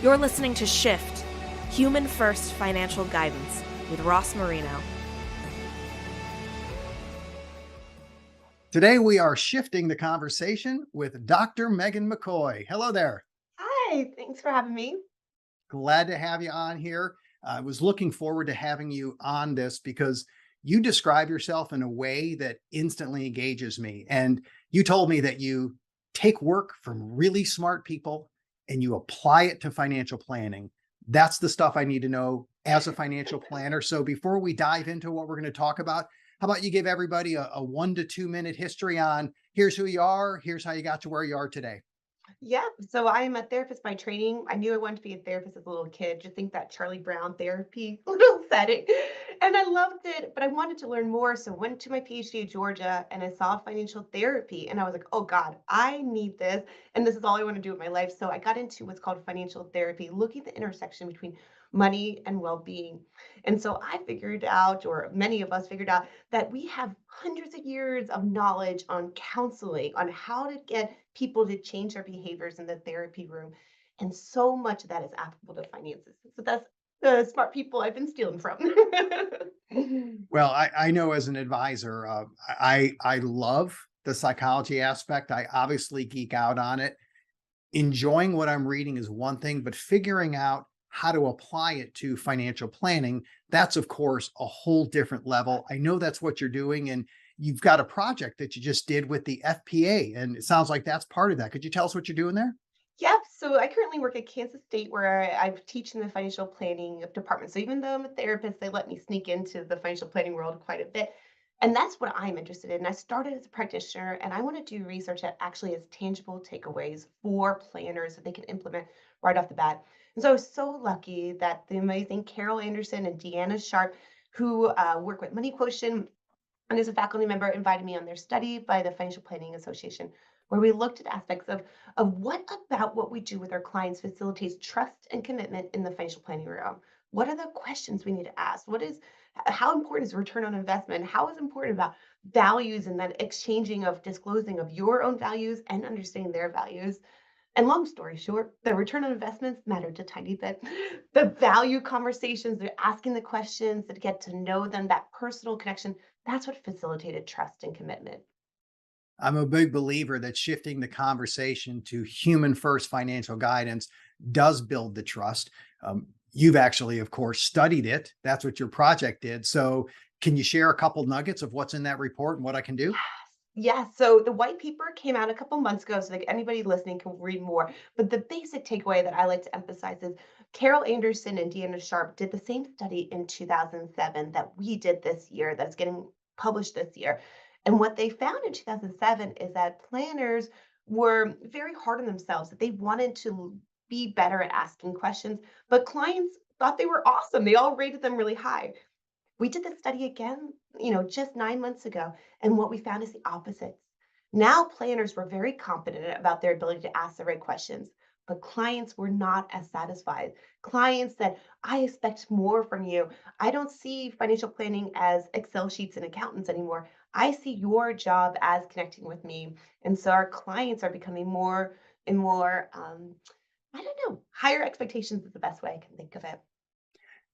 You're listening to Shift, Human First Financial Guidance with Ross Marino. Today, we are shifting the conversation with Dr. Megan McCoy. Hello there. Hi, thanks for having me. Glad to have you on here. I was looking forward to having you on this because you describe yourself in a way that instantly engages me. And you told me that you take work from really smart people and you apply it to financial planning. That's the stuff I need to know as a financial planner. So before we dive into what we're going to talk about, how about you give everybody a 1 to 2 minute history on here's who you are, here's how you got to where you are today. Yeah, so I am a therapist by training. I knew I wanted to be a therapist as a little kid. Just think that Charlie Brown therapy little setting. And I loved it, but I wanted to learn more. So went to my PhD at Georgia and I saw financial therapy and I was like, oh God, I need this. And this is all I want to do with my life. So I got into what's called financial therapy, looking at the intersection between money and well-being. And so I figured out, or many of us figured out, that we have hundreds of years of knowledge on counseling, on how to get people to change their behaviors in the therapy room. And so much of that is applicable to finances. So that's the smart people I've been stealing from. Well, I know as an advisor, I love the psychology aspect. I obviously geek out on it. Enjoying what I'm reading is one thing, but figuring out how to apply it to financial planning, that's of course a whole different level. I know that's what you're doing, and you've got a project that you just did with the FPA, and it sounds like that's part of that. Could you tell us what you're doing there? Yep. So I currently work at Kansas State where I teach in the financial planning department. So even though I'm a therapist, they let me sneak into the financial planning world quite a bit. And that's what I'm interested in. I started as a practitioner and I want to do research that actually has tangible takeaways for planners that they can implement right off the bat. And so I was so lucky that the amazing Carol Anderson and Deanna Sharp, who work with Money Quotient, and as a faculty member invited me on their study by the Financial Planning Association, where we looked at aspects of what about what we do with our clients facilitates trust and commitment in the financial planning realm. What are the questions we need to ask? How important is return on investment? How is important about values and that exchanging of disclosing of your own values and understanding their values? And long story short, the return on investments mattered a tiny bit. The value conversations, they're asking the questions that get to know them, that personal connection, that's what facilitated trust and commitment. I'm a big believer that shifting the conversation to human first financial guidance does build the trust. You've actually, of course, studied it. That's what your project did. So, can you share a couple nuggets of what's in that report and what I can do? Yeah, so the white paper came out a couple months ago, so like anybody listening can read more. But the basic takeaway that I like to emphasize is Carol Anderson and Deanna Sharp did the same study in 2007 that we did this year, that's getting published this year. And what they found in 2007 is that planners were very hard on themselves, that they wanted to be better at asking questions, but clients thought they were awesome. They all rated them really high. We did the study again, just 9 months ago, and what we found is the opposite. Now, planners were very confident about their ability to ask the right questions, but clients were not as satisfied. Clients said, I expect more from you. I don't see financial planning as Excel sheets and accountants anymore. I see your job as connecting with me. And so our clients are becoming more and more, I don't know, higher expectations is the best way I can think of it.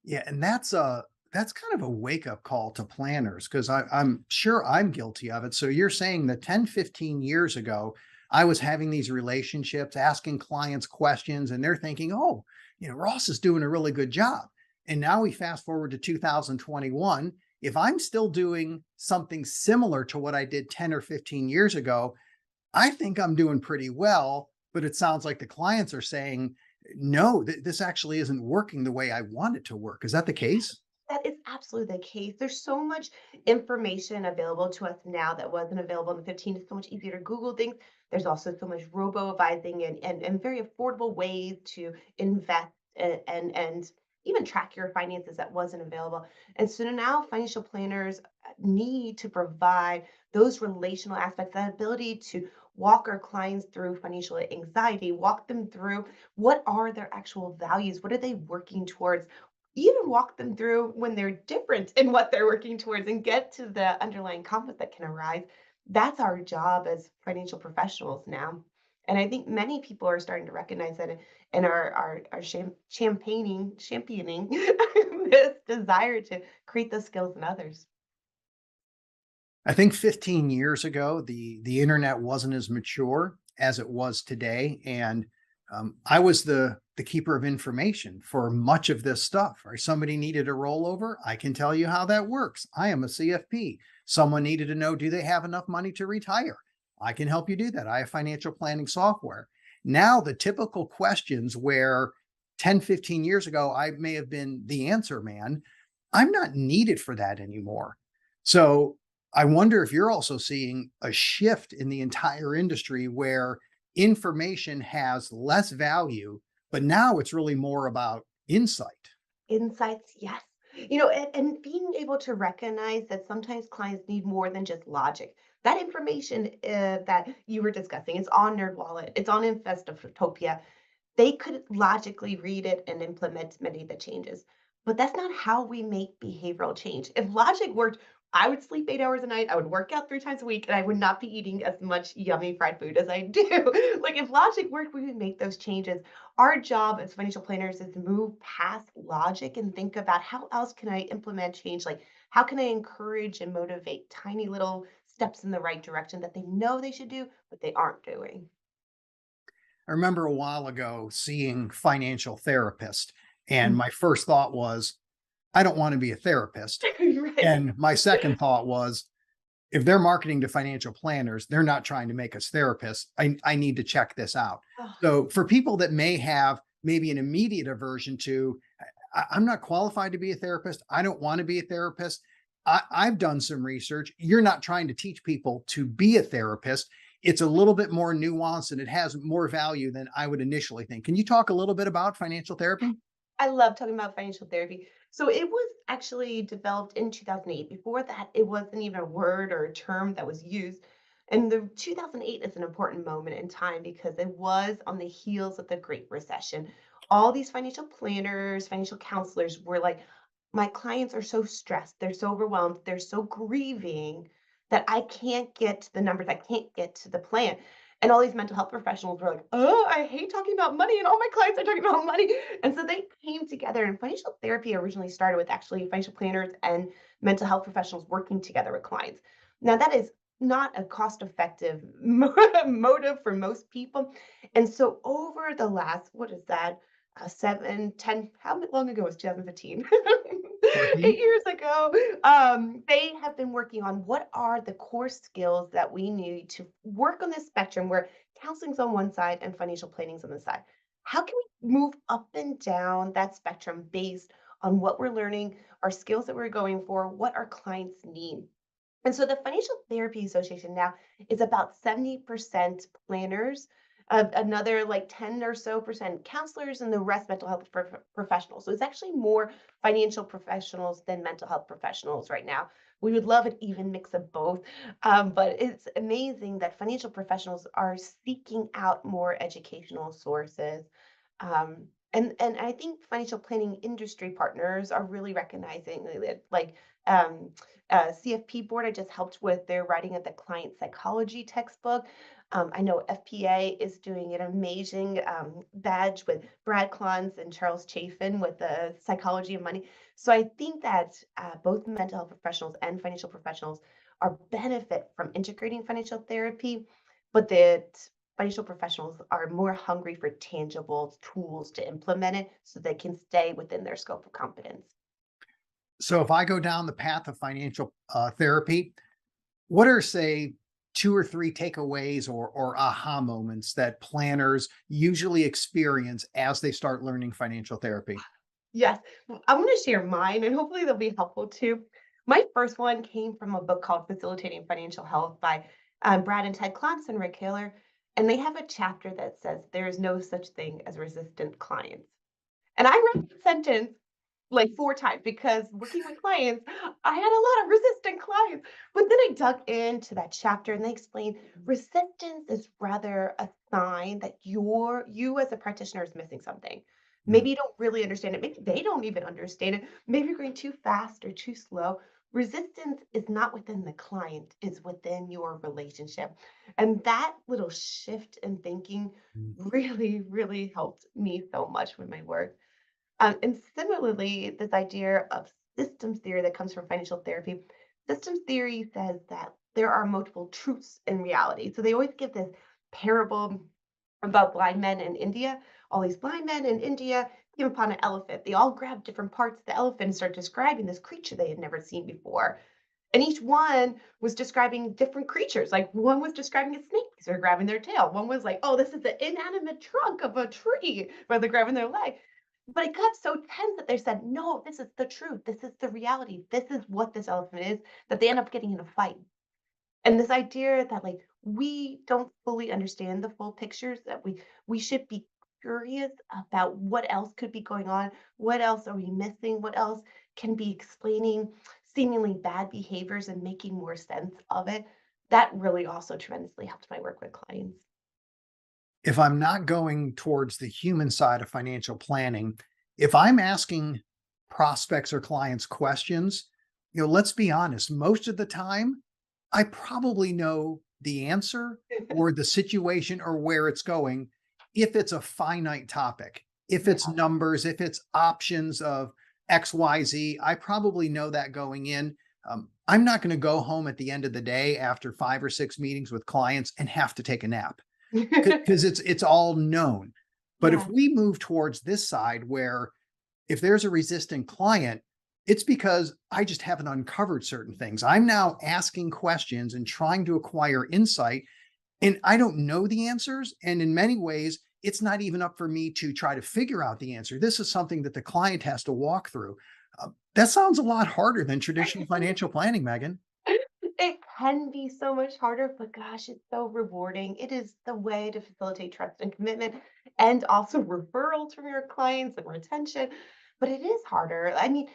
Yeah, and that's kind of a wake up call to planners because I'm sure I'm guilty of it. So you're saying that 10, 15 years ago, I was having these relationships, asking clients questions, and they're thinking, oh, Ross is doing a really good job. And now we fast forward to 2021. If I'm still doing something similar to what I did 10 or 15 years ago, I think I'm doing pretty well. But it sounds like the clients are saying, no, this actually isn't working the way I want it to work. Is that the case? That is absolutely the case. There's so much information available to us now that wasn't available in the 15. It's so much easier to Google things. There's also so much robo-advising and very affordable ways to invest and even track your finances that wasn't available. And so now financial planners need to provide those relational aspects, that ability to walk our clients through financial anxiety, walk them through what are their actual values, what are they working towards, even walk them through when they're different in what they're working towards and get to the underlying conflict that can arise. That's our job as financial professionals now. And I think many people are starting to recognize that and are championing this desire to create those skills in others. I think 15 years ago, the internet wasn't as mature as it was today, and I was the keeper of information for much of this stuff. Or somebody needed a rollover, I can tell you how that works. I am a CFP. Someone needed to know, do they have enough money to retire? I can help you do that. I have financial planning software. Now, the typical questions where 10, 15 years ago, I may have been the answer man, I'm not needed for that anymore. So I wonder if you're also seeing a shift in the entire industry where information has less value, but now it's really more about insight. Insights, yes. And being able to recognize that sometimes clients need more than just logic. That information that you were discussing, it's on NerdWallet, it's on Infestopia. They could logically read it and implement many of the changes. But that's not how we make behavioral change. If logic worked, I would sleep 8 hours a night, I would work out 3 times a week, and I would not be eating as much yummy fried food as I do. Like if logic worked, we would make those changes. Our job as financial planners is to move past logic and think about how else can I implement change? Like how can I encourage and motivate tiny little steps in the right direction that they know they should do, but they aren't doing. I remember a while ago seeing financial therapist, and Mm. my first thought was, I don't want to be a therapist. Right. And my second thought was, if they're marketing to financial planners, they're not trying to make us therapists. I need to check this out. Oh, So for people that may have maybe an immediate aversion to, I'm not qualified to be a therapist. I don't want to be a therapist. I've done some research. You're not trying to teach people to be a therapist. It's a little bit more nuanced and it has more value than I would initially think. Can you talk a little bit about financial therapy? I love talking about financial therapy. So it was actually developed in 2008. Before that, it wasn't even a word or a term that was used. And the 2008 is an important moment in time because it was on the heels of the Great Recession. All these financial planners, financial counselors were like, my clients are so stressed, they're so overwhelmed, they're so grieving that I can't get to the numbers, I can't get to the plan. And all these mental health professionals were like, oh, I hate talking about money, and all my clients are talking about money. And so they came together, and financial therapy originally started with actually financial planners and mental health professionals working together with clients. Now, that is not a cost effective motive for most people. And so, over the last, what is that, 7, 10, how long ago was 2015? 14. 8 years ago, they have been working on what are the core skills that we need to work on this spectrum where counseling's on one side and financial planning's on the side. How can we move up and down that spectrum based on what we're learning, our skills that we're going for, what our clients need? And so the Financial Therapy Association now is about 70% planners, another like 10 or so percent counselors, and the rest mental health professionals. So it's actually more financial professionals than mental health professionals right now. We would love an even mix of both. But it's amazing that financial professionals are seeking out more educational sources. And I think financial planning industry partners are really recognizing that, like, um, CFP board, I just helped with their writing of the client psychology textbook. I know FPA is doing an amazing badge with Brad Klontz and Charles Chafin with the psychology of money. So I think that both mental health professionals and financial professionals are benefit from integrating financial therapy, but that financial professionals are more hungry for tangible tools to implement it so they can stay within their scope of competence. So if I go down the path of financial therapy, what are, say, two or three takeaways or aha moments that planners usually experience as they start learning financial therapy? Yes. I'm going to share mine and hopefully they'll be helpful too. My first one came from a book called Facilitating Financial Health by Brad and Ted Klontz and Rick Taylor. And they have a chapter that says there is no such thing as resistant clients. And I read that sentence like 4 times because working with clients, I had a lot of resistant clients. But then I dug into that chapter and they explained resistance is rather a sign that you as a practitioner is missing something. Mm. Maybe you don't really understand it. Maybe they don't even understand it. Maybe you're going too fast or too slow. Resistance is not within the client, it's within your relationship. And that little shift in thinking Mm. really, really helped me so much with my work. And similarly, this idea of systems theory that comes from financial therapy, systems theory says that there are multiple truths in reality. So they always give this parable about blind men in India. All these blind men in India came upon an elephant. They all grabbed different parts of the elephant and started describing this creature they had never seen before. And each one was describing different creatures. Like one was describing a snake because they're grabbing their tail. One was like, oh, this is the inanimate trunk of a tree, where they're grabbing their leg. But it got so tense that they said, no, this is the truth. This is the reality. This is what this elephant is, that they end up getting in a fight. And this idea that like we don't fully understand the full pictures, that we should be curious about what else could be going on, what else are we missing, what else can be explaining seemingly bad behaviors and making more sense of it. That really also tremendously helped my work with clients. If I'm not going towards the human side of financial planning, if I'm asking prospects or clients questions, let's be honest, most of the time, I probably know the answer or the situation or where it's going if it's a finite topic. If it's Yeah. numbers, if it's options of XYZ, I probably know that going in. I'm not going to go home at the end of the day after 5 or 6 meetings with clients and have to take a nap because it's all known. But if Yeah. we move towards this side where if there's a resistant client, it's because I just haven't uncovered certain things. I'm now asking questions and trying to acquire insight, and I don't know the answers. And in many ways, it's not even up for me to try to figure out the answer. This is something that the client has to walk through. That sounds a lot harder than traditional financial planning, Megan. It can be so much harder, but gosh, it's so rewarding. It is the way to facilitate trust and commitment and also referrals from your clients and retention. But it is harder. I mean,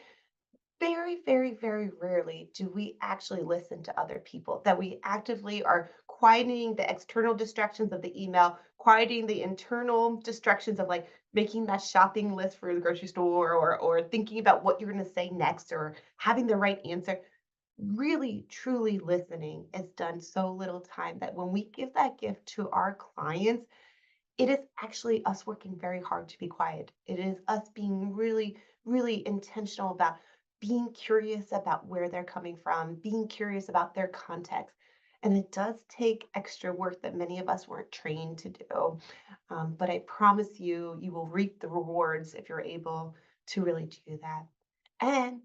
very, very, very rarely do we actually listen to other people, that we actively are quieting the external distractions of the email, quieting the internal distractions of like making that shopping list for the grocery store or thinking about what you're going to say next or having the right answer. Really truly listening is done so little time that when we give that gift to our clients, it is actually us working very hard to be quiet. It is us being really, really intentional about being curious about where they're coming from, being curious about their context. And it does take extra work that many of us weren't trained to do. But I promise you, you will reap the rewards if you're able to really do that. And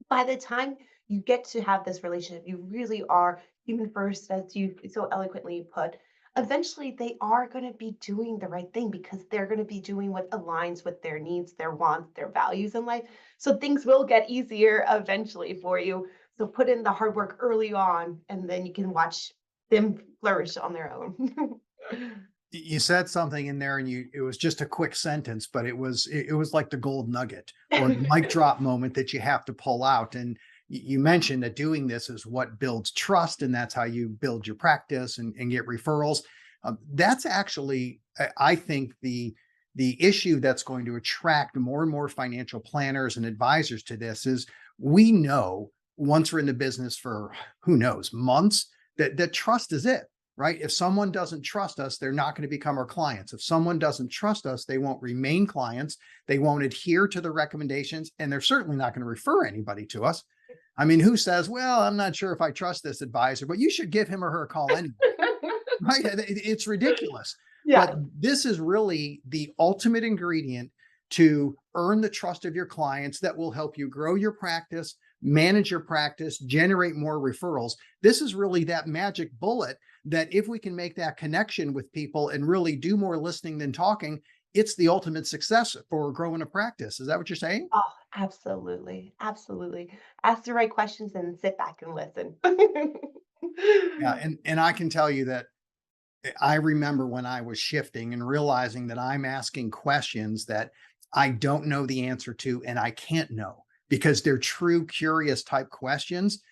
by the time you get to have this relationship, you really are human first, as you so eloquently put. Eventually, they are going to be doing the right thing because they're going to be doing what aligns with their needs, their wants, their values in life. So things will get easier eventually for you. So put in the hard work early on, and then you can watch them flourish on their own. You said something in there and it was just a quick sentence, but it was like the gold nugget or the mic drop moment that you have to pull out. And you mentioned that doing this is what builds trust, and that's how you build your practice and get referrals. That's actually, I think, the issue that's going to attract more and more financial planners and advisors to this is we know once we're in the business for who knows months that trust is it, right? If someone doesn't trust us, they're not going to become our clients. If someone doesn't trust us, they won't remain clients. They won't adhere to the recommendations, and they're certainly not going to refer anybody to us. I mean, who says, well, I'm not sure if I trust this advisor, but you should give him or her a call anyway, right? It's ridiculous. But Yeah. this is really the ultimate ingredient to earn the trust of your clients that will help you grow your practice, manage your practice, generate more referrals. This is really that magic bullet that if we can make that connection with people and really do more listening than talking, it's the ultimate success for growing a practice. Is that what you're saying? Oh, absolutely. Absolutely. Ask the right questions and sit back and listen. Yeah. And I can tell you that I remember when I was shifting and realizing that I'm asking questions that I don't know the answer to and I can't know because they're true curious type questions.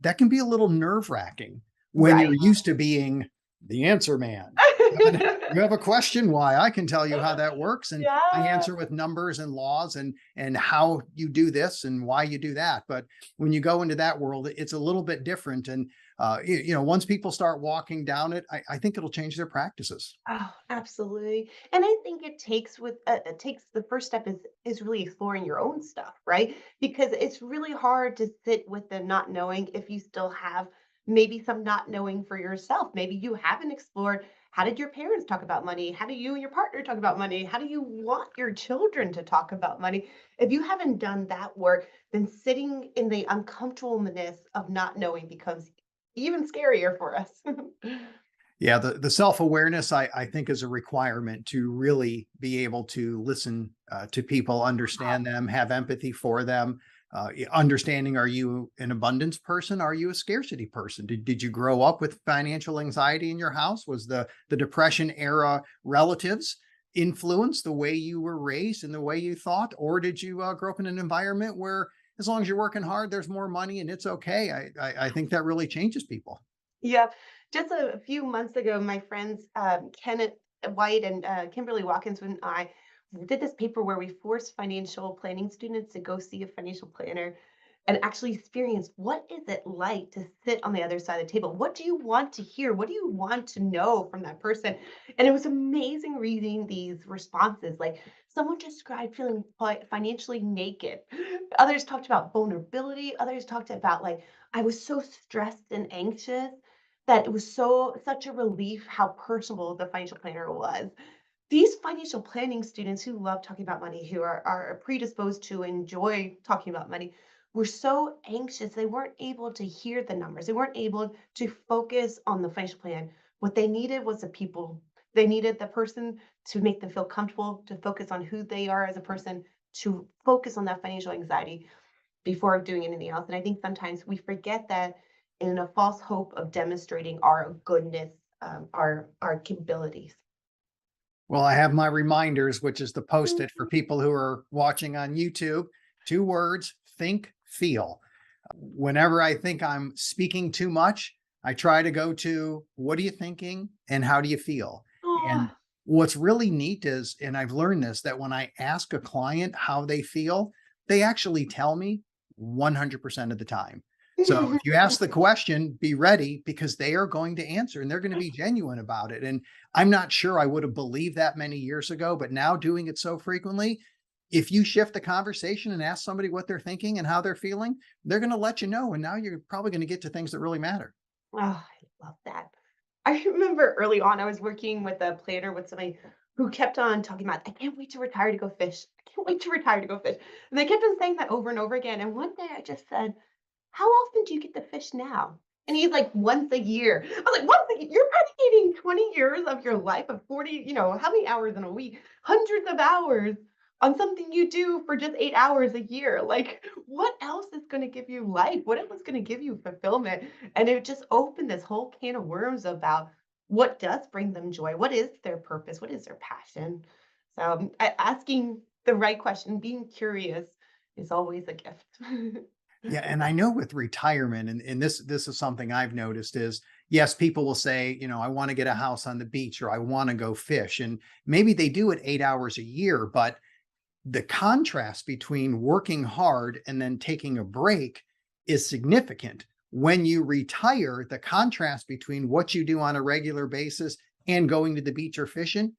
That can be a little nerve wracking when you're Right. used to being the answer man. You have a question why? I can tell you how that works, and I Yeah. answer with numbers and laws and how you do this and why you do that. But when you go into that world, it's a little bit different. And once people start walking down it, I think it'll change their practices. Oh, absolutely. And I think it takes the first step is really exploring your own stuff, right? Because it's really hard to sit with the not knowing if you still have maybe some not knowing for yourself. Maybe you haven't explored how did your parents talk about money? How do you and your partner talk about money? How do you want your children to talk about money? If you haven't done that work, then sitting in the uncomfortableness of not knowing becomes even scarier for us. Yeah, the self-awareness I think is a requirement to really be able to listen to people, understand them, have empathy for them. Understanding, are you an abundance person? Are you a scarcity person? Did you grow up with financial anxiety in your house? Was the Depression era relatives influence the way you were raised and the way you thought? Or did you grow up in an environment where as long as you're working hard, there's more money and it's okay? I think that really changes people. Yeah, just a few months ago, my friends Kenneth White and Kimberly Watkins and I did this paper where we forced financial planning students to go see a financial planner and actually experience what is it like to sit on the other side of the table. What do you want to hear? What do you want to know from that person? And it was amazing reading these responses. Like someone described feeling financially naked. Others talked about vulnerability. Others talked about like I was so stressed and anxious that it was such a relief how personable the financial planner was. These financial planning students who love talking about money, who are predisposed to enjoy talking about money, were so anxious they weren't able to hear the numbers. They weren't able to focus on the financial plan. What they needed was the people. They needed the person to make them feel comfortable, to focus on who they are as a person, to focus on that financial anxiety before doing anything else. And I think sometimes we forget that in a false hope of demonstrating our goodness, our capabilities. Well, I have my reminders, which is the post-it for people who are watching on YouTube. Two words: think, feel. Whenever I think I'm speaking too much, I try to go to what are you thinking and how do you feel? And Oh, what's really neat is, and I've learned this, that when I ask a client how they feel, they actually tell me 100% of the time. So if you ask the question, be ready because they are going to answer and they're going to be genuine about it. And I'm not sure I would have believed that many years ago, but now doing it so frequently, if you shift the conversation and ask somebody what they're thinking and how they're feeling, they're going to let you know. And now you're probably going to get to things that really matter. I love that. I remember early on, I was working with a planner with somebody who kept on talking about, I can't wait to retire to go fish. I can't wait to retire to go fish. And they kept on saying that over and over again. And one day I just said, how often do you get to fish now? And he's like, once a year. I was like, once a year? You're dedicating 20 years of your life of 40, how many hours in a week? Hundreds of hours on something you do for just 8 hours a year. Like, what else is going to give you life? What else is going to give you fulfillment? And it just opened this whole can of worms about what does bring them joy? What is their purpose? What is their passion? So, asking the right question, being curious is always a gift. Yeah, and I know with retirement, and this is something I've noticed is yes, people will say, I want to get a house on the beach or I want to go fish. And maybe they do it 8 hours a year, but the contrast between working hard and then taking a break is significant. When you retire, the contrast between what you do on a regular basis and going to the beach or fishing,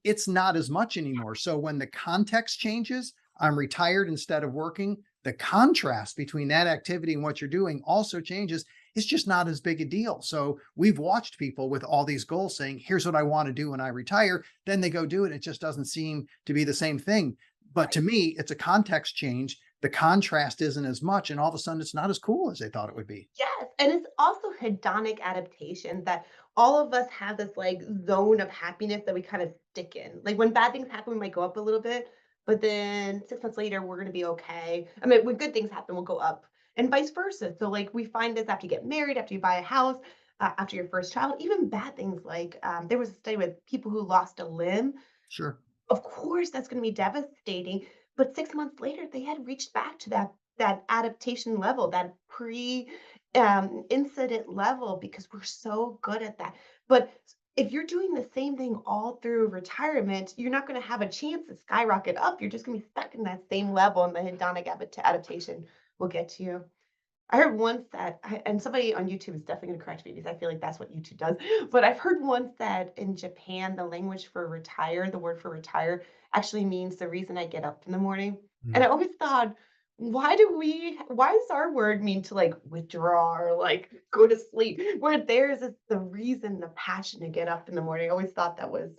it's not as much anymore. So when the context changes, I'm retired instead of working, the contrast between that activity and what you're doing also changes. It's just not as big a deal. So we've watched people with all these goals saying, here's what I want to do when I retire. Then they go do it. It just doesn't seem to be the same thing. But to me, it's a context change. The contrast isn't as much. And all of a sudden, it's not as cool as they thought it would be. Yes, and it's also hedonic adaptation that all of us have this like zone of happiness that we kind of stick in. Like when bad things happen, we might go up a little bit, but then 6 months later, we're gonna be okay. I mean, when good things happen, we'll go up, and vice versa. So like we find this after you get married, after you buy a house, after your first child, even bad things like there was a study with people who lost a limb. Sure. Of course, that's gonna be devastating, but 6 months later, they had reached back to that adaptation level, that incident level because we're so good at that. But if you're doing the same thing all through retirement, you're not going to have a chance to skyrocket up. You're just going to be stuck in that same level, and the hedonic adaptation will get you. I heard once that, and somebody on YouTube is definitely going to correct me because I feel like that's what YouTube does. But I've heard once that in Japan, the language for retire, the word for retire, actually means the reason I get up in the morning. And I always thought, why does our word mean to like withdraw or like go to sleep? Where theirs is the reason, the passion to get up in the morning. I always thought that was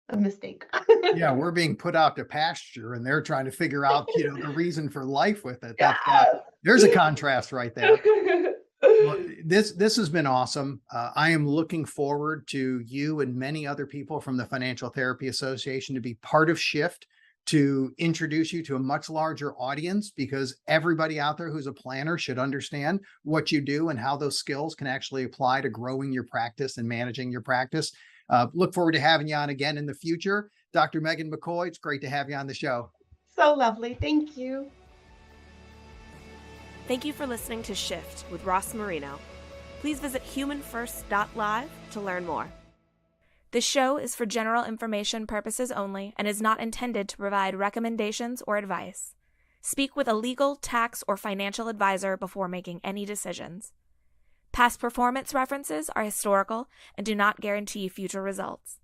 a mistake. Yeah, we're being put out to pasture and they're trying to figure out, the reason for life with it. Yes. There's a contrast right there. Well, this has been awesome. I am looking forward to you and many other people from the Financial Therapy Association to be part of Shift, to introduce you to a much larger audience, because everybody out there who's a planner should understand what you do and how those skills can actually apply to growing your practice and managing your practice. Look forward to having you on again in the future. Dr. Megan McCoy, it's great to have you on the show. So lovely. Thank you. Thank you for listening to Shift with Ross Marino. Please visit humanfirst.live to learn more. This show is for general information purposes only and is not intended to provide recommendations or advice. Speak with a legal, tax, or financial advisor before making any decisions. Past performance references are historical and do not guarantee future results.